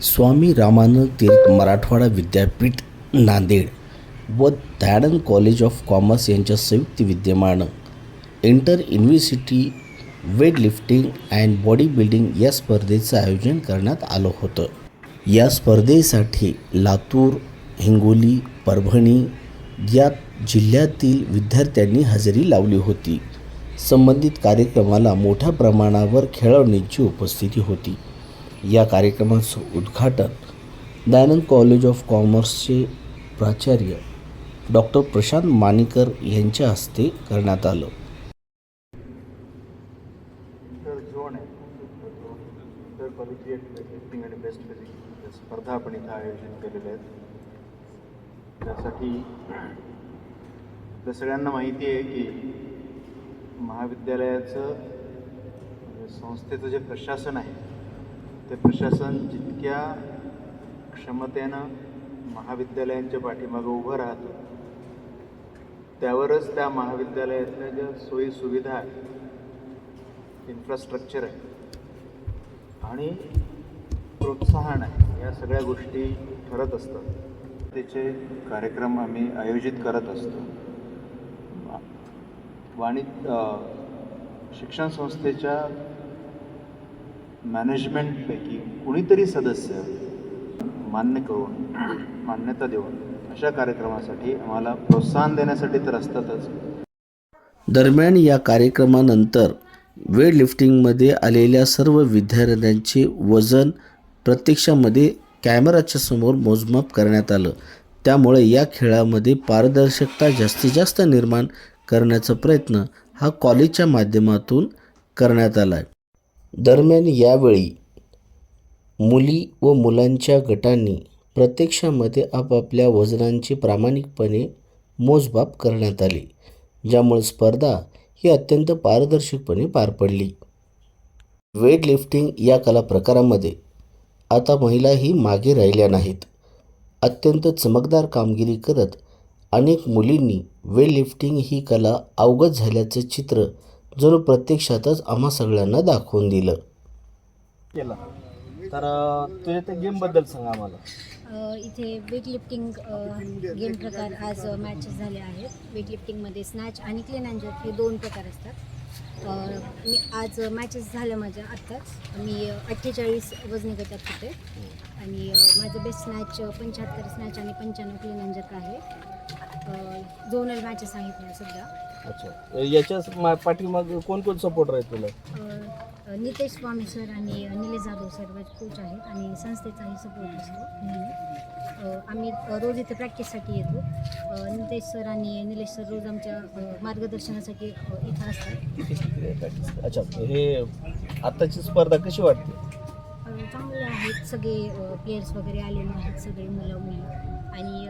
स्वामी रामानंद तीर्थ मराठवाडा विद्यापीठ नांदेड व Dayanand college of commerce यांच्या संयुक्त विद्यमानं inter university weightlifting and body building या स्पर्धेचं आयोजन करण्यात आलं होतं. या स्पर्धेसाठी लातूर, हिंगोली, परभणी या जिल्ह्यातील विद्यार्थ्यांनी हजेरी लावली होती. संबंधित कार्यक्रमाला मोठ्या प्रमाणावर खेळाडूंची उपस्थिती होती. या कार्यक्रमाचं उद्घाटन दयानंद कॉलेज ऑफ कॉमर्सचे प्राचार्य डॉक्टर प्रशांत मानेकर यांच्या हस्ते करण्यात आलं. झोन आहे इंटर कॉलेजिएट लिफ्टिंग आणि बेस्ट फिजिक्स स्पर्धा आपण इथं आयोजित केलेल्या आहेत. त्यासाठी आपल्या सगळ्यांना माहिती आहे की महाविद्यालयाचं संस्थेचं जे प्रशासन आहे ते प्रशासन जितक्या क्षमतेनं महाविद्यालयांच्या पाठीमागं उभं राहतं त्यावरच त्या महाविद्यालयातल्या ज्या सोयीसुविधा आहेत, इन्फ्रास्ट्रक्चर आहे आणि प्रोत्साहन आहे, या सगळ्या गोष्टी ठरत असतात. त्याचे कार्यक्रम आम्ही आयोजित करत असतो. शिक्षण संस्थेच्या मॅनेजमेंटपैकी कुणीतरी सदस्य मान्यता देऊन अशा कार्यक्रमासाठी आम्हाला प्रोत्साहन देण्यासाठी तर असतातच. दरम्यान या कार्यक्रमानंतर वेट लिफ्टिंगमध्ये आलेल्या सर्व विद्यार्थ्यांचे वजन प्रत्यक्षामध्ये कॅमेराच्या समोर मोजमाप करण्यात आलं. त्यामुळे या खेळामध्ये पारदर्शकता जास्तीत जास्त निर्माण करण्याचा प्रयत्न हा कॉलेजच्या माध्यमातून करण्यात आला आहे. दरम्यान यावेळी मुली व मुलांच्या गटांनी प्रत्यक्षामध्ये आपापल्या वजनांची प्रामाणिकपणे मोजमाप करण्यात आली, ज्यामुळे स्पर्धा ही अत्यंत पारदर्शकपणे पार पडली. वेट लिफ्टिंग या कला प्रकारामध्ये आता महिलाही मागे राहिल्या नाहीत. अत्यंत चमकदार कामगिरी करत अनेक मुलींनी वेट लिफ्टिंग ही कला अवगत झाल्याचं चित्र जणू प्रत्यक्षातच आम्हा सगळ्यांना दाखवून दिलं. तर तुझ्या त्या गेमबद्दल सांग आम्हाला. इथे वेटलिफ्टिंग गेम प्रकार आज मॅचेस झाले आहेत. वेटलिफ्टिंगमध्ये स्नॅच आणि क्लीन अँड जर्क हे दोन प्रकार असतात. मी आज मॅचेस झाल्या माझ्या आत्ताच. मी 48 वजनी गटात होते आणि माझं बेस्ट स्नॅच 75 स्नॅच आणि 95 क्लीन अँड जर्क आहे. झोनल मॅचेस आहेत मला सध्या. अच्छा, याच्या पाठीमाग कोण कोण सपोर्टर आहे तुला? नितेश स्वामी सर आणि निलेश जाधव सर कोच आहेत आणि संस्थेचाही सपोर्ट असतो नेहमी. आम्ही रोज इथे प्रॅक्टिससाठी येतो. नितेश सर आणि निलेश सर रोज आमच्या मार्गदर्शनासाठी इथं असतात. अच्छा, हे आत्ताची स्पर्धा कशी वाटते? चांगले आहेत. सगळे प्लेयर्स वगैरे आलेले आहेत, सगळे मुलं मुली आणि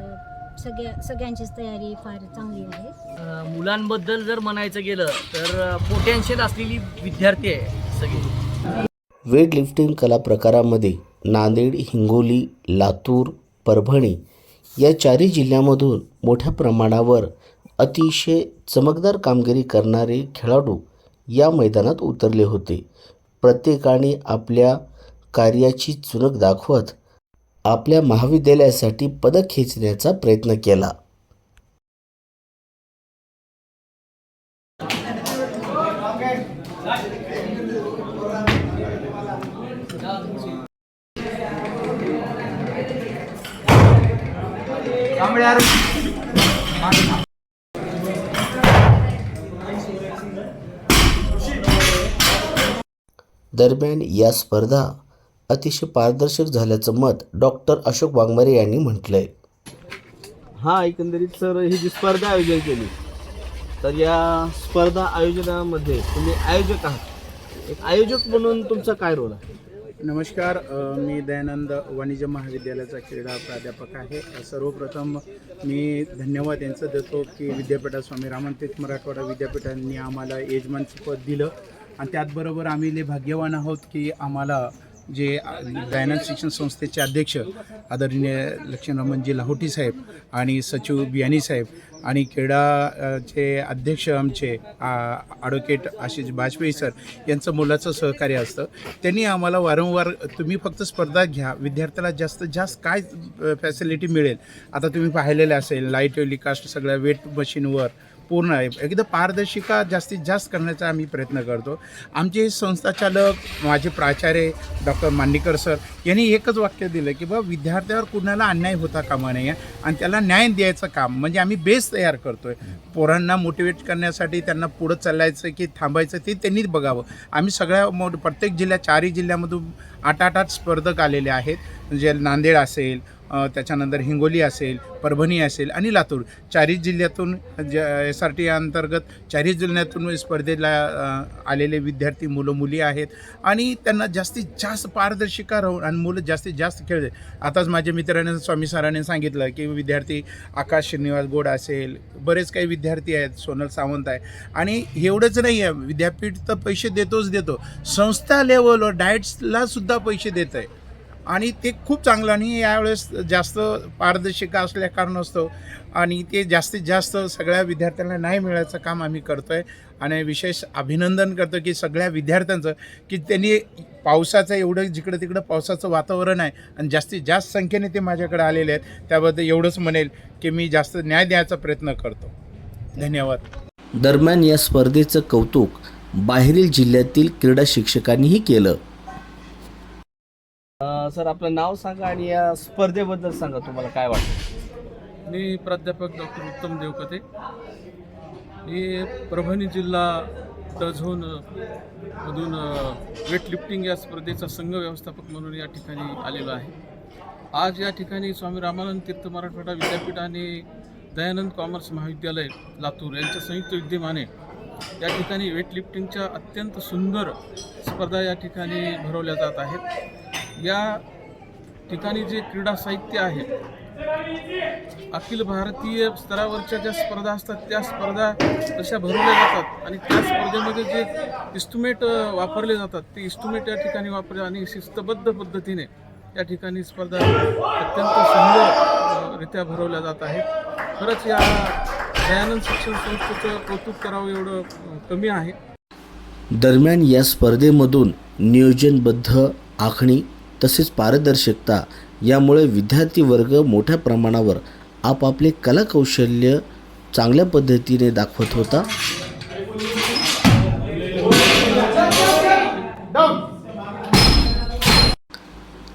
सगळ्यांचीच तयारी फार चांगली आहे. मुलांबद्दल जर म्हणायचं गेलं तर पोटेन्शियल असलेली विद्यार्थी आहे सगळे. वेट लिफ्टिंग कला प्रकारामध्ये नांदेड, हिंगोली, लातूर, परभणी या चारही जिल्ह्यामधून मोठ्या प्रमाणावर अतिशय चमकदार कामगिरी करणारे खेळाडू या मैदानात उतरले होते. प्रत्येकाने आपल्या कार्याची चुणक दाखवत आपल्या महाविद्यालयासाठी पदक खेचण्याचा प्रयत्न केला. दरम्यान या स्पर्धा अतिशय पारदर्शक झाल्याचं मत डॉक्टर अशोक वाघमारे यांनी म्हटलंय. हा, एकंदरीत सर ही जी स्पर्धा आयोजन केली तर या स्पर्धा आयोजनामध्ये तुम्ही आयोजक आहात. एक आयोजक म्हणून तुमचा काय रोल आहे? नमस्कार, मी दयानंद वाणिज्य महाविद्यालयाचा क्रीडा प्राध्यापक आहे. सर्वप्रथम मी धन्यवाद यांचं देतो की विद्यापीठात स्वामी रामानंद तीर्थ मराठवाडा विद्यापीठांनी आम्हाला यजमानचं पद दिलं आणि त्याचबरोबर आम्ही लय भाग्यवान आहोत की आम्हाला जे दयानंद शिक्षण संस्थेचे अध्यक्ष आदरणीय लक्ष्मणरामजी लाहोटी साहेब आणि सचिव बियाणी साहेब आणि चे अध्यक्ष आमचे ॲडव्होकेट आशिष बाजपेयी सर यांचं मुलाचं सहकार्य असतं. त्यांनी आम्हाला वारंवार तुम्ही फक्त स्पर्धा घ्या, विद्यार्थ्याला जास्तीत जास्त काय फॅसिलिटी मिळेल. आता तुम्ही पाहिलेलं असेल लाईट टेलिकास्ट सगळ्या वेट मशीनवर पूर्ण आहे. एकदा पारदर्शिका जास्तीत जास्त करण्याचा आम्ही प्रयत्न करतो. आमचे संस्थाचालक माझे प्राचार्य डॉक्टर मांडीकर सर यांनी एकच वाक्य दिलं की बाबा विद्यार्थ्यावर कुणाला अन्याय होता कामा नये आणि त्याला न्याय द्यायचं काम म्हणजे आम्ही बेस तयार करतो आहे. पोरांना मोटिवेट करण्यासाठी त्यांना पुढं चालायचं की थांबायचं ते त्यांनीच बघावं. आम्ही सगळ्या प्रत्येक जिल्ह्यात 4 जिल्ह्यामधून 8 स्पर्धक आलेले आहेत. म्हणजे नांदेड असेल, त्याच्यानंतर हिंगोली असेल, परभणी असेल आणि लातूर 4 जिल्ह्यातून SRT अंतर्गत 4 जिल्ह्यातून स्पर्धेला आलेले विद्यार्थी मुलं मुली आहेत आणि त्यांना जास्तीत जास्त पारदर्शिका राहून आणि मुलं जास्तीत जास्त खेळले. आताच माझ्या मित्राने स्वामी सरांनी सांगितलं की विद्यार्थी आकाश श्रीनिवास गोड असेल, बरेच काही विद्यार्थी आहेत, सोनल सावंत आहे. आणि एवढंच नाही आहे, विद्यापीठ तर पैसे देतो, संस्था लेवलवर डाएट्सला सुद्धा पैसे देत आहे आणि ते खूप चांगलं. आणि यावेळेस जास्त पारदर्शिका असल्या कारणास्तव आणि ते जास्तीत जास्त सगळ्या विद्यार्थ्यांना न्याय मिळायचं काम आम्ही करतो आहे. आणि विशेष अभिनंदन करतो की सगळ्या विद्यार्थ्यांचं की त्यांनी पावसाचं एवढं जिकडं तिकडं पावसाचं वातावरण आहे आणि जास्तीत जास्त संख्येने ते माझ्याकडे आलेले आहेत. त्याबद्दल एवढंच म्हणेल की मी जास्त न्याय द्यायचा प्रयत्न करतो. धन्यवाद. दरम्यान या स्पर्धेचं कौतुक बाहेरील जिल्ह्यातील क्रीडा शिक्षकांनीही केलं. सर आपलं नाव सांगा आणि या स्पर्धेबद्दल सांगा, तुम्हाला काय वाटतं? मी प्राध्यापक डॉक्टर उत्तम देवकते. मी परभणी जिल्हा झोन मधून वेट लिफ्टिंग या स्पर्धेचा संघ व्यवस्थापक म्हणून या ठिकाणी आलेलो आहे. आज या ठिकाणी स्वामी रामानंद तीर्थ मराठवाडा विद्यापीठ आणि दयानंद कॉमर्स महाविद्यालय लातूर यांच्या संयुक्त विद्यमाने या ठिकाणी वेट लिफ्टिंगच्या अत्यंत सुंदर स्पर्धा या ठिकाणी भरवल्या जात आहेत. या ठिकाणी जे क्रीडा साहित्य आहे, अखिल भारतीय स्तरावरच्या ज्या स्पर्धा असतात त्या स्पर्धा तशा भरवल्या जातात आणि त्या स्पर्धेमध्ये जे इन्स्ट्रुमेंट वापरले जातात ते इन्स्ट्रुमेंट या ठिकाणी वापरले आणि शिस्तबद्ध पद्धतीने या ठिकाणी स्पर्धा अत्यंत सुंदररित्या भरवल्या जात आहेत. खरंच या दयानंद शिक्षण संस्थेचं कौतुक करावं एवढं कमी आहे. दरम्यान या स्पर्धेमधून नियोजनबद्ध आखणी तसेच पारदर्शकता यामुळे विद्यार्थी वर्ग मोठ्या प्रमाणावर आपापले कलाकौशल्य चांगल्या पद्धतीने दाखवत होता.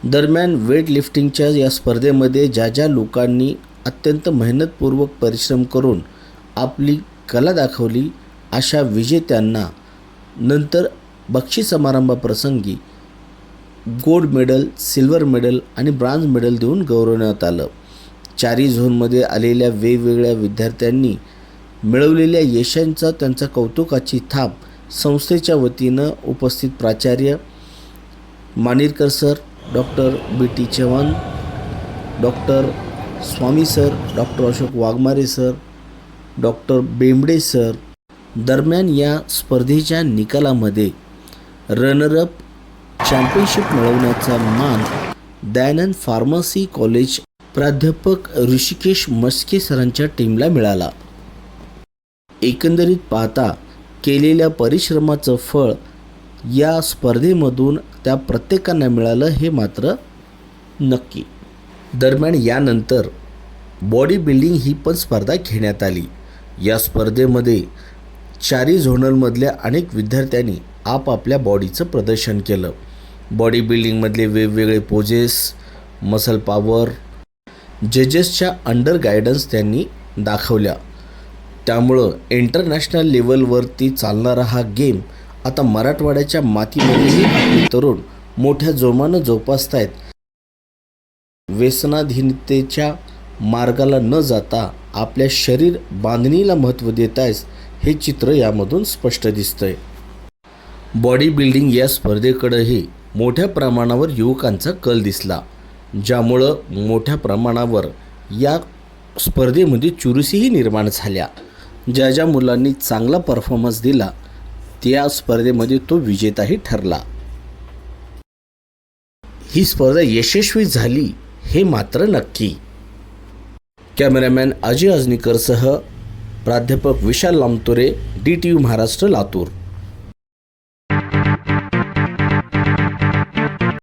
दरम्यान वेट लिफ्टिंगच्या या स्पर्धेमध्ये ज्या लोकांनी अत्यंत मेहनतपूर्वक परिश्रम करून आपली कला दाखवली अशा विजेत्यांना नंतर बक्षीस समारंभाप्रसंगी गोल्ड मेडल, सिल्वर मेडल आणि ब्रॉन्झ मेडल देऊन गौरवण्यात आलं. 4 झोनमध्ये आलेल्या वेगवेगळ्या विद्यार्थ्यांनी मिळवलेल्या यशांचा त्यांचा कौतुकाची थाप संस्थेच्या वतीनं उपस्थित प्राचार्य Manirkar sir, doctor BT Chavan, doctor Swami sir, doctor Ashok Waghmare sir, doctor Bembade sir. दरम्यान या स्पर्धेच्या निकालामध्ये रनरअप चॅम्पियनशिप मिळवण्याचा मान दयानंद फार्मसी कॉलेज प्राध्यापक ऋषिकेश मस्के सरांच्या टीमला मिळाला. एकंदरीत पाहता केलेल्या परिश्रमाचं फळ या स्पर्धेमधून त्या प्रत्येकांना मिळालं हे मात्र नक्की. दरम्यान यानंतर बॉडी बिल्डिंग ही पण स्पर्धा घेण्यात आली. या स्पर्धेमध्ये 4 झोनलमधल्या अनेक विद्यार्थ्यांनी आपापल्या बॉडीचं प्रदर्शन केलं. बॉडी बिल्डिंगमधले वेगवेगळे पोजेस, मसल पॉवर जजेसच्या अंडर गायडन्स त्यांनी दाखवल्या. त्यामुळं इंटरनॅशनल लेवलवरती चालणारा हा गेम आता मराठवाड्याच्या मातीमध्येही आपले तरुण मोठ्या जोमानं जोपासतायत. व्यसनाधीनतेच्या मार्गाला न जाता आपल्या शरीर बांधणीला महत्त्व देत आहेस हे चित्र यामधून स्पष्ट दिसतंय. बॉडी बिल्डिंग या स्पर्धेकडेही मोठ्या प्रमाणावर युवकांचा कल दिसला, ज्यामुळं मोठ्या प्रमाणावर या स्पर्धेमध्ये चुरशीही निर्माण झाल्या. ज्या मुलांनी चांगला परफॉर्मन्स दिला त्या स्पर्धेमध्ये तो विजेताही ठरला. ही स्पर्धा यशस्वी झाली हे मात्र नक्की. कॅमेरामॅन अजय अजनीकरसह प्राध्यापक विशाल लामतुरे, DTU महाराष्ट्र, लातूर.